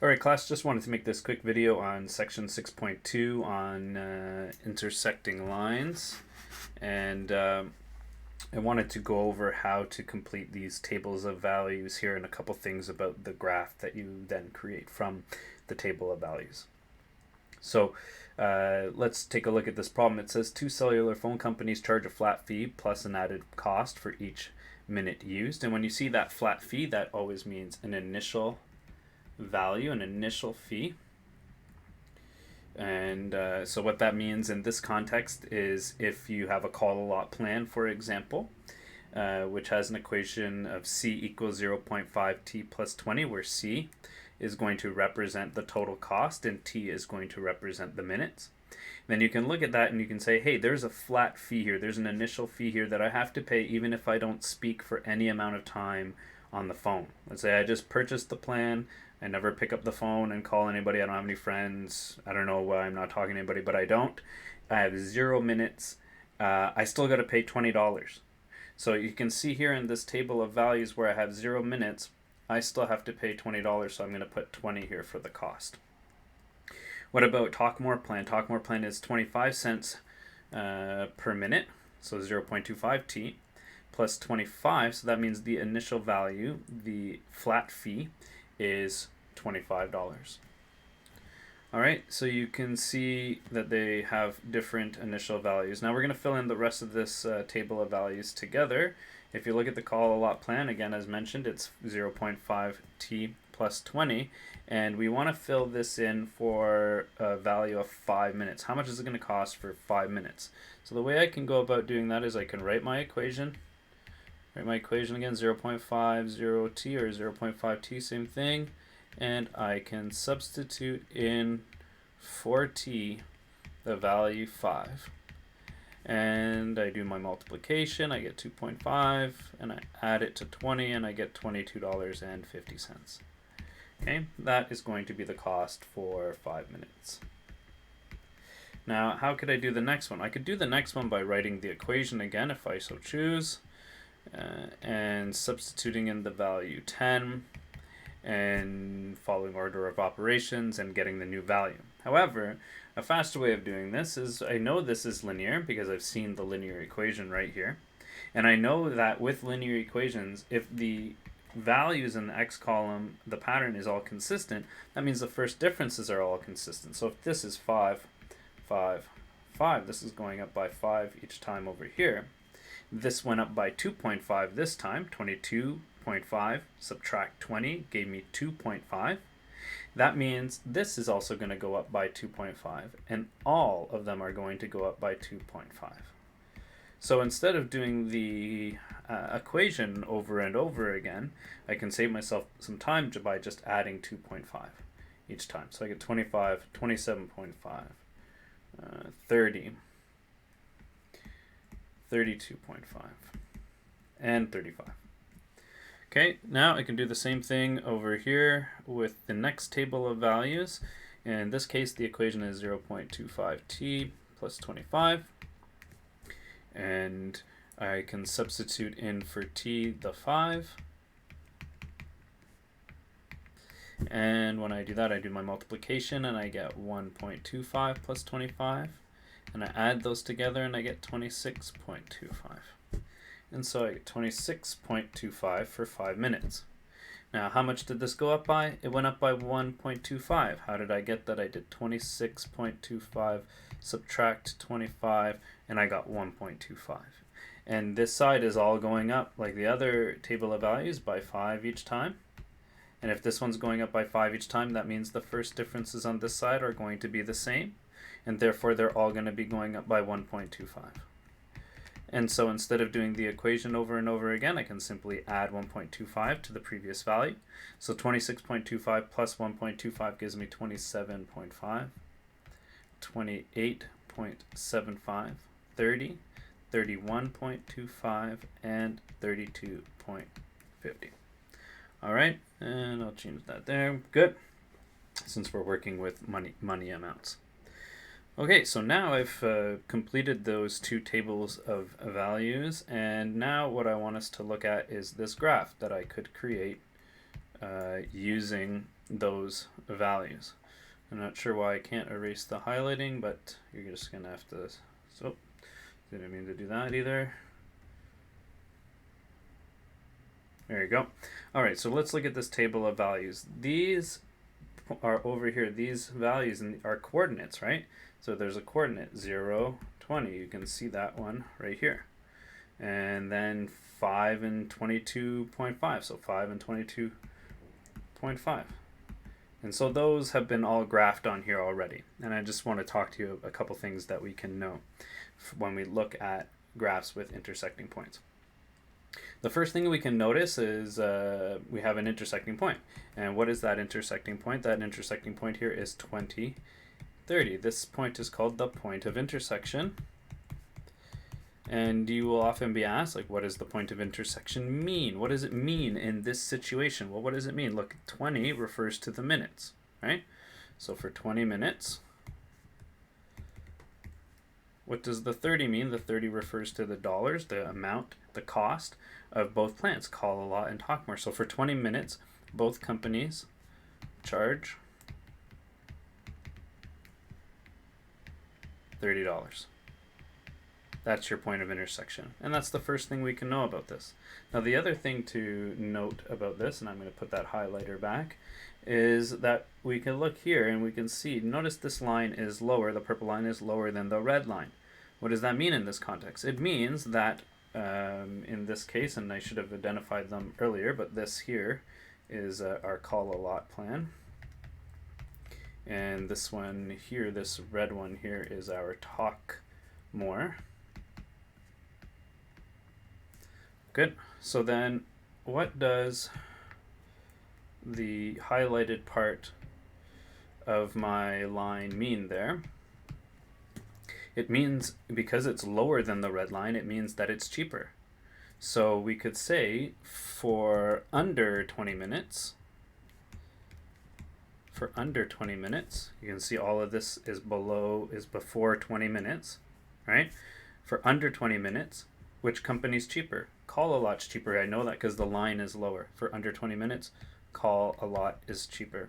Alright class, just wanted to make this quick video on section 6.2 on intersecting lines, and I wanted to go over how to complete these tables of values here and a couple things about the graph that you then create from the table of values. So let's take a look at this problem. It says 2 cellular phone companies charge a flat fee plus an added cost for each minute used, and when you see that flat fee, that always means an initial value, an initial fee. And so what that means in this context is if you have a call a lot plan, for example, which has an equation of C equals 0.5 t plus 20, where C is going to represent the total cost and t is going to represent the minutes. Then you can look at that and you can say, hey, there's a flat fee here, there's an initial fee here that I have to pay even if I don't speak for any amount of time on the phone. Let's say I just purchased the plan, I never pick up the phone and call anybody, I don't have any friends, I don't know why I'm not talking to anybody, but I don't. I have 0 minutes, I still got to pay $20. So you can see here in this table of values where I have 0 minutes, I still have to pay $20, so I'm going to put 20 here for the cost. What about Talk More Plan? Talk More Plan is 25 cents per minute, so 0.25 t plus 25, so that means the initial value, the flat fee, is $25. Alright, so you can see that they have different initial values. Now we're going to fill in the rest of this table of values together. If you look at the call a lot plan, again as mentioned, it's 0.5 t plus 20, and we want to fill this in for a value of 5 minutes. How much is it going to cost for 5 minutes? So the way I can go about doing that is I can write my equation. Write my equation again, 0.50 t or 0.5 t, same thing, and I can substitute in for t the value 5. And I do my multiplication, I get 2.5, and I add it to 20, and I get $22.50. Okay, that is going to be the cost for 5 minutes. Now, how could I do the next one? I could do the next one by writing the equation again if I so choose. And substituting in the value 10 and following order of operations and getting the new value. However, a faster way of doing this is, I know this is linear because I've seen the linear equation right here, and I know that with linear equations, if the values in the x column, the pattern is all consistent, that means the first differences are all consistent. So if this is 5, 5, 5, this is going up by 5 each time over here. This went up by 2.5 this time, 22.5, subtract 20, gave me 2.5. That means this is also going to go up by 2.5, and all of them are going to go up by 2.5. So instead of doing the equation over and over again, I can save myself some time by just adding 2.5 each time. So I get 25, 27.5, 30, 32.5, and 35. Okay, now I can do the same thing over here with the next table of values. In this case, the equation is 0.25 t plus 25. And I can substitute in for t the 5. And when I do that, I do my multiplication, and I get 1.25 plus 25. And I add those together and I get 26.25. And so I get 26.25 for 5 minutes. Now, how much did this go up by? It went up by 1.25. How did I get that? I did 26.25, subtract 25, and I got 1.25. And this side is all going up like the other table of values by 5 each time. And if this one's going up by 5 each time, that means the first differences on this side are going to be the same, and therefore they're all going to be going up by 1.25. And so instead of doing the equation over and over again, I can simply add 1.25 to the previous value. So 26.25 plus 1.25 gives me 27.5, 28.75, 30, 31.25, and 32.50. Alright, and I'll change that there. Good, since we're working with money amounts. Okay, so now I've completed those two tables of values, and now what I want us to look at is this graph that I could create using those values. I'm not sure why I can't erase the highlighting, but you're just going to have to, so didn't mean to do that either. There you go. All right, so let's look at this table of values. These are over here, these values are coordinates, right? So there's a coordinate 0, 20. You can see that one right here. And then 5 and 22.5. So 5 and 22.5. And so those have been all graphed on here already. And I just want to talk to you a couple things that we can know when we look at graphs with intersecting points. The first thing we can notice is we have an intersecting point. And what is that intersecting point? That intersecting point here is 20, 30. This point is called the point of intersection. And you will often be asked, like, what does the point of intersection mean? What does it mean in this situation? Well, what does it mean? Look, 20 refers to the minutes, right? So for 20 minutes, what does the 30 mean? The 30 refers to the dollars, the amount, the cost of both plans, Call a Lot and Talk More. So for 20 minutes, both companies charge $30. That's your point of intersection. And that's the first thing we can know about this. Now the other thing to note about this, and I'm going to put that highlighter back, is that we can look here and we can see, notice this line is lower, the purple line is lower than the red line. What does that mean in this context? It means that in this case, and I should have identified them earlier, but this here is our Call a Lot plan. And this one here, this red one here, is our Talk More. Good. So then what does the highlighted part of my line mean there? It means, because it's lower than the red line, it means that it's cheaper. So we could say for under 20 minutes, you can see all of this is before 20 minutes, right? For under 20 minutes, which company's cheaper? Call a Lot's cheaper. I know that because the line is lower. For under 20 minutes, Call a Lot is cheaper.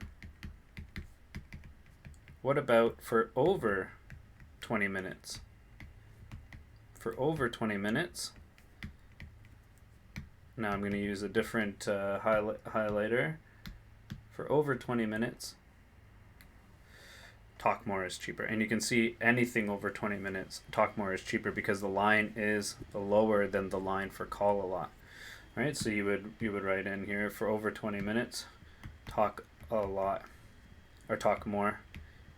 What about for over 20 minutes? For over 20 minutes, now I'm going to use a different highlighter. For over 20 minutes, Talk More is cheaper. And you can see anything over 20 minutes, Talk More is cheaper because the line is lower than the line for Call a Lot. Right? So you would write in here for over 20 minutes, Talk a Lot or Talk More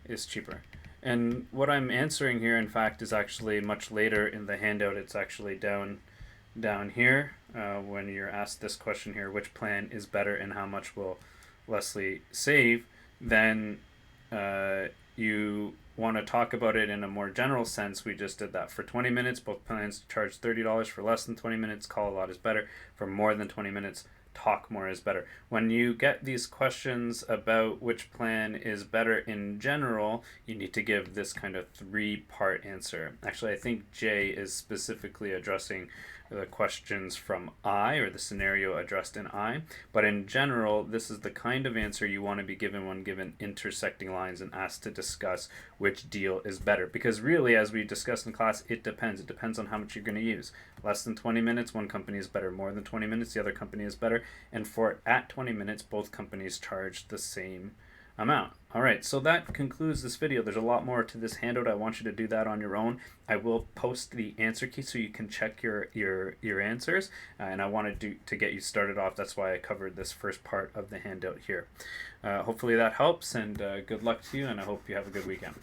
is cheaper. And what I'm answering here, in fact, is actually much later in the handout. It's actually down here when you're asked this question here, which plan is better and how much will Leslie save? Then you want to talk about it in a more general sense. We just did that. For 20 minutes, both plans charge $30. For less than 20 minutes, Call a Lot is better. For more than 20 minutes, Talk More is better. When you get these questions about which plan is better in general, you need to give this kind of three-part answer. Actually, I think J is specifically addressing the questions from I, or the scenario addressed in I. But in general, this is the kind of answer you want to be given when given intersecting lines and asked to discuss which deal is better. Because really, as we discussed in class, it depends. It depends on how much you're going to use. Less than 20 minutes, one company is better. More than 20 minutes, the other company is better. And for at 20 minutes, both companies charge the same amount. All right, so that concludes this video. There's a lot more to this handout. I want you to do that on your own. I will post the answer key so you can check your answers, and I wanted to get you started off. That's why I covered this first part of the handout here. Hopefully that helps, and good luck to you, and I hope you have a good weekend.